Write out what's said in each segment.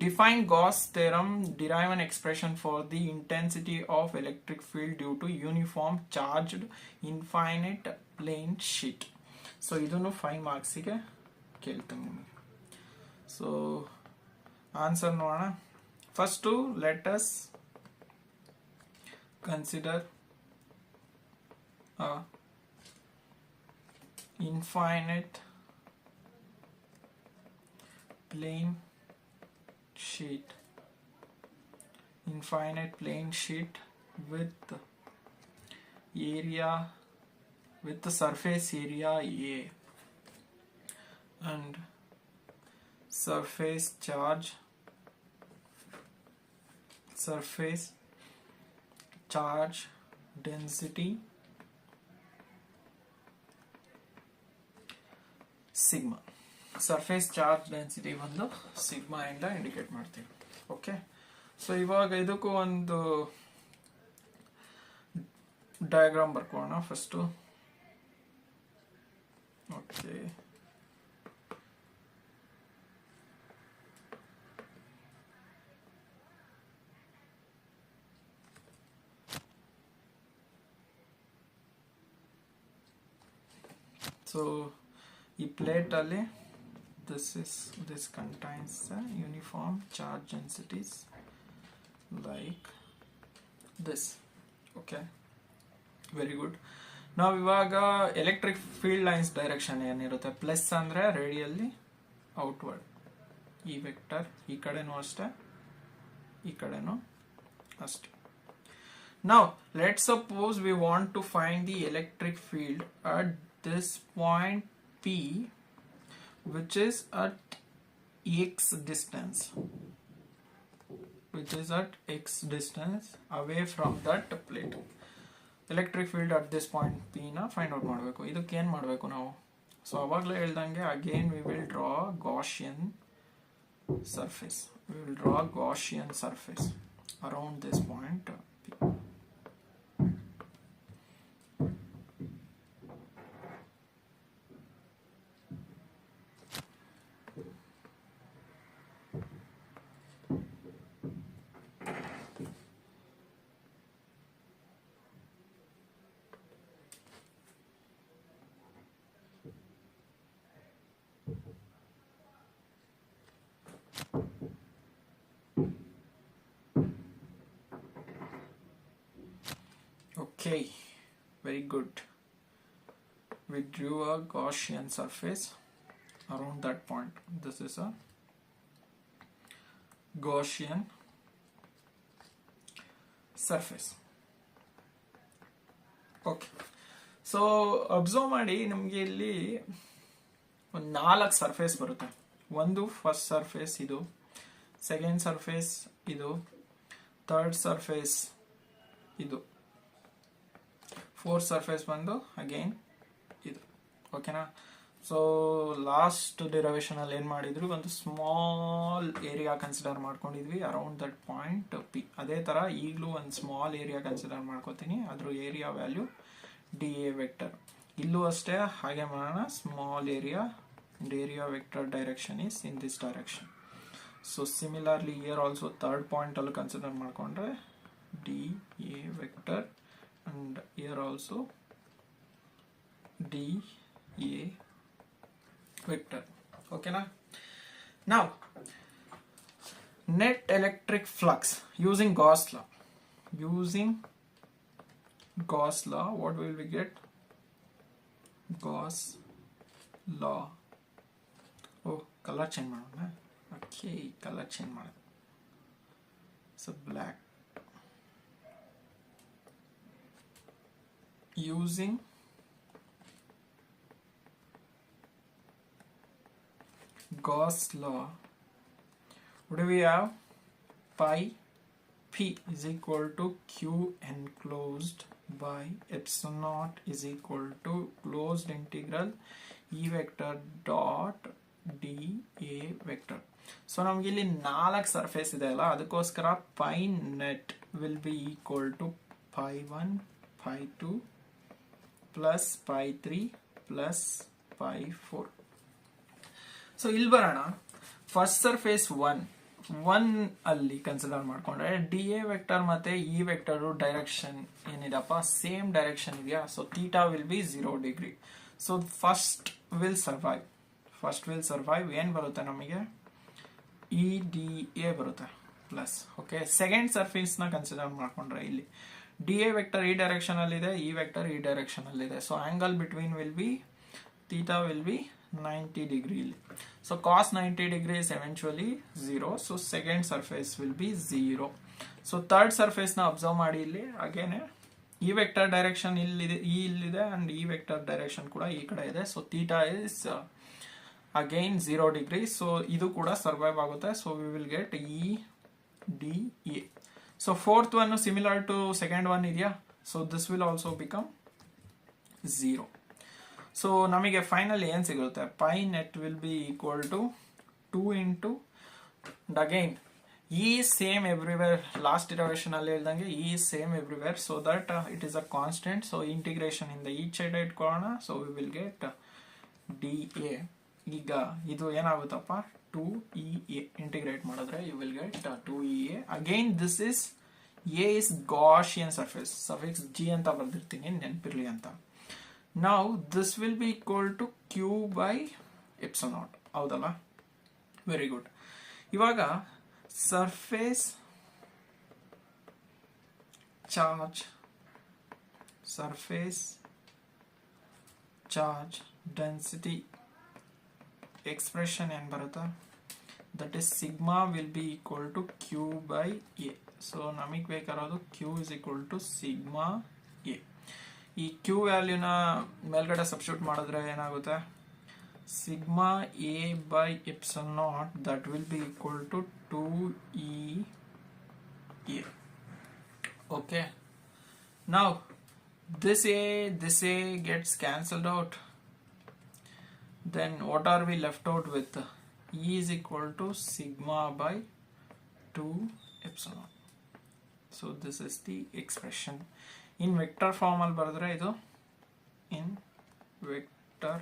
define Gauss theorem, derive an expression for the intensity of electric field due to uniform charged infinite plane sheet. So ಇದನ್ನು 5 ಮಾರ್ಕ್ಸಿಗೆ ಕೇಳ್ತೇನೆ ನಿಮಗೆ. So answer ನೋಡೋಣ. First let us consider infinite plane sheet with area, with the surface area A and surface charge density sigma. Surface charge density ಬಂದು sigma ಇಂದ indicate ಮಾಡ್ತೀವಿ. Okay, so ಇವಾಗ ಇದಕ್ಕೂ ಒಂದು ಡಯಾಗ್ರಾಮ್ ಬರ್ಕೋಣ ಫಸ್ಟು. ಓಕೆ, ಸೊ ಈ plate ಅಲ್ಲಿ this contains the uniform charge densities like this. Okay, very good. ನಾವು ಇವಾಗ ಎಲೆಕ್ಟ್ರಿಕ್ ಫೀಲ್ಡ್ ಲೈನ್ಸ್ ಡೈರೆಕ್ಷನ್ ಏನಿರುತ್ತೆ, ಪ್ಲಸ್ ಅಂದ್ರೆ ರೇಡಿಯಲ್ಲಿ ಔಟ್ವರ್ಡ್, ಈ ವೆಕ್ಟರ್ ಈ ಕಡೆನೂ ಅಷ್ಟೇ ಈ ಕಡೆನೂ ಅಷ್ಟೇ. Now let's suppose we want to find the electric field at this point P, which is at x distance, away from that plate. Electric field at this point P na find out ಮಾಡಬೇಕು. ಇದಕ್ಕೆ ಏನು ಮಾಡಬೇಕು ನಾವು? So ಅವಾಗಲೇ ಹೇಳ್ದಂಗೆ again we will draw Gaussian surface around this point P. Okay, very good. We drew a Gaussian surface around that point. This is a Gaussian surface. Okay, so observe ಮಾಡಿ, ನಮಗೆ ಇಲ್ಲಿ ಒಂದು 4 ಸರ್ಫೇಸ್ ಬರುತ್ತೆ. ಒಂದು first surface ಇದು, second surface ಇದು, third surface ಇದು, fourth surface ಬಂದು ಅಗೈನ್ ಇದು. ಓಕೆನಾ? ಸೊ ಲಾಸ್ಟ್ ಡಿರೈವೇಶನ್ ಅಲ್ಲಿ ಏನ್ ಮಾಡಿದ್ರು, ಒಂದು ಸ್ಮಾಲ್ ಏರಿಯಾ ಕನ್ಸಿಡರ್ ಮಾಡ್ಕೊಂಡಿದ್ವಿ ಅರೌಂಡ್ ದಟ್ ಪಾಯಿಂಟ್ ಪಿ. ಅದೇ ತರ ಈಗಲೂ ಒಂದು ಸ್ಮಾಲ್ ಏರಿಯಾ ಕನ್ಸಿಡರ್ ಮಾಡ್ಕೋತೀನಿ, ಅದ್ರ area value d A vector. ಇಲ್ಲೂ ಅಷ್ಟೇ ಹಾಗೆ ಮಾಡೋಣ, small area and area vector direction is in this direction. So similarly here also third point allu consider ಮಾಡ್ಕೊಂಡ್ರೆ dA vector and here also dA vector. Okay na? Now net electric flux using Gauss law, what will we get? Gauss law. Oh, color change ಮಾಡೋಣ. Okay, color change ಮಾಡೋಣ. So black. Using Gauss law, what do we have? Pi P is equal to Q enclosed by epsilon naught is equal to closed integral E vector dot dA vector. So ನಮ್ಗೆ ಇಲ್ಲಿ 4 surface ಇದೆ ಅಲ್ಲ, ಅದಕ್ಕೋಸ್ಕರ pi net will be equal to pi 1 pi 2 plus pi 3 plus pi 4. So ಇಲ್ಲಿ ಬರೋಣ. First one ಅಲ್ಲಿ consider ಮಾಡ್ಕೊಂಡ್ರೆ d A vector ಮತ್ತೆ ಇ ವೆಕ್ಟರ್ ಡೈರೆಕ್ಷನ್ ಏನಿದೆಪ್ಪ ಸೇಮ್ ಡೈರೆಕ್ಷನ್ ಇದೆಯಾ. So theta will be 0 degree. So first will survive ಏನ್ ಬರುತ್ತೆ ನಮಗೆ ಇ ಡಿ ಎ ಬರುತ್ತೆ ಪ್ಲಸ್. ಓಕೆ, ಸೆಕೆಂಡ್ ಸರ್ಫೇಸ್ ನ ಕನ್ಸಿಡರ್ ಮಾಡ್ಕೊಂಡ್ರೆ ಇಲ್ಲಿ ಡಿ ಎ ವೆಕ್ಟರ್ ಈ ಡೈರೆಕ್ಷನ್ ಅಲ್ಲಿ ಇದೆ, ಇ ವೆಕ್ಟರ್ ಈ ಡೈರೆಕ್ಷನ್ ಅಲ್ಲಿ ಇದೆ. So angle between will be theta will B 90 degree. So cos 90 degree is eventually 0. So second surface will be 0. So third surface na observe ಮಾಡಿ ಇಲ್ಲಿ again ಈ vector direction ಇಲ್ಲಿದೆ, ಇಲ್ಲಿದೆ ಅಂಡ್ ಈ vector direction ಕೂಡ ಈ ಕಡೆ ಇದೆ. So theta is again 0 degree. So ಇದು ಕೂಡ ಸರ್ವೈವ್ ಆಗುತ್ತೆ. So we will get E d A. So fourth one similar to second one ಇದೆಯಾ. So this will also become 0. So ನಮಗೆ ಫೈನಲ್ ಏನ್ ಸಿಗುತ್ತೆ, pi net will be equal to 2 into again E same everywhere. Last iteration ಅಲ್ಲಿ ಹೇಳ್ದಂಗೆ E same everywhere. So that it is a constant. So integration ಇಂದ each side ಇಟ್ಕೊಳ್ಳೋಣ. So we will get D A. ಈಗ ಇದು ಏನಾಗುತ್ತಪ್ಪ 2EA integrate ಮಾಡಿದ್ರೆ you will get 2EA. Again this is A is Gaussian surface, suffix G ಅಂತ ಬರ್ದಿರ್ತೀನಿ ನೆನಪಿರ್ಲಿ ಅಂತ. Now this will be equal to q by epsilon naught. ಹೌದಲ್ಲ, very good. ಇವಾಗ surface charge density expression ಏನ್ ಬರುತ್ತೆ, that is sigma will be equal to q by a. ಸೊ ನಮಗೆ ಬೇಕಾಗಿರೋದು q is equal to sigma a. ಈ Q ವ್ಯಾಲ್ಯೂನ ಮೇಲ್ಗಡೆ ಸಬ್ಸ್ಟಿಟ್ಯೂಟ್ ಮಾಡಿದ್ರೆ ಏನಾಗುತ್ತೆ, sigma A by epsilon naught that will be equal to 2EA. Okay, now this A gets cancelled out. Then what are we left out with? E is equal to sigma by 2 epsilon. So this is the expression. In vector form ಅಲ್ಲಿ ಬರೆದ್ರೆ ಇದು in vector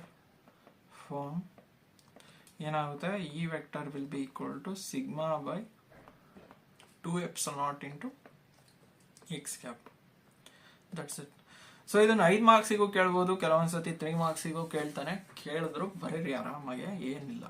form ಏನಾಗುತ್ತೆ, E vector will be equal to sigma by 2 epsilon naught into x cap. That's it. So ಇದನ್ನ 5 ಮಾರ್ಕ್ಸಿಗೂ ಕೇಳ್ಬೋದು, ಕೆಲವೊಂದ್ಸತಿ 3 ಮಾರ್ಕ್ಸಿಗೂ ಕೇಳ್ತಾನೆ. ಕೇಳಿದ್ರು ಬರೀರಿ ಆರಾಮಾಗೆ, ಏನಿಲ್ಲ.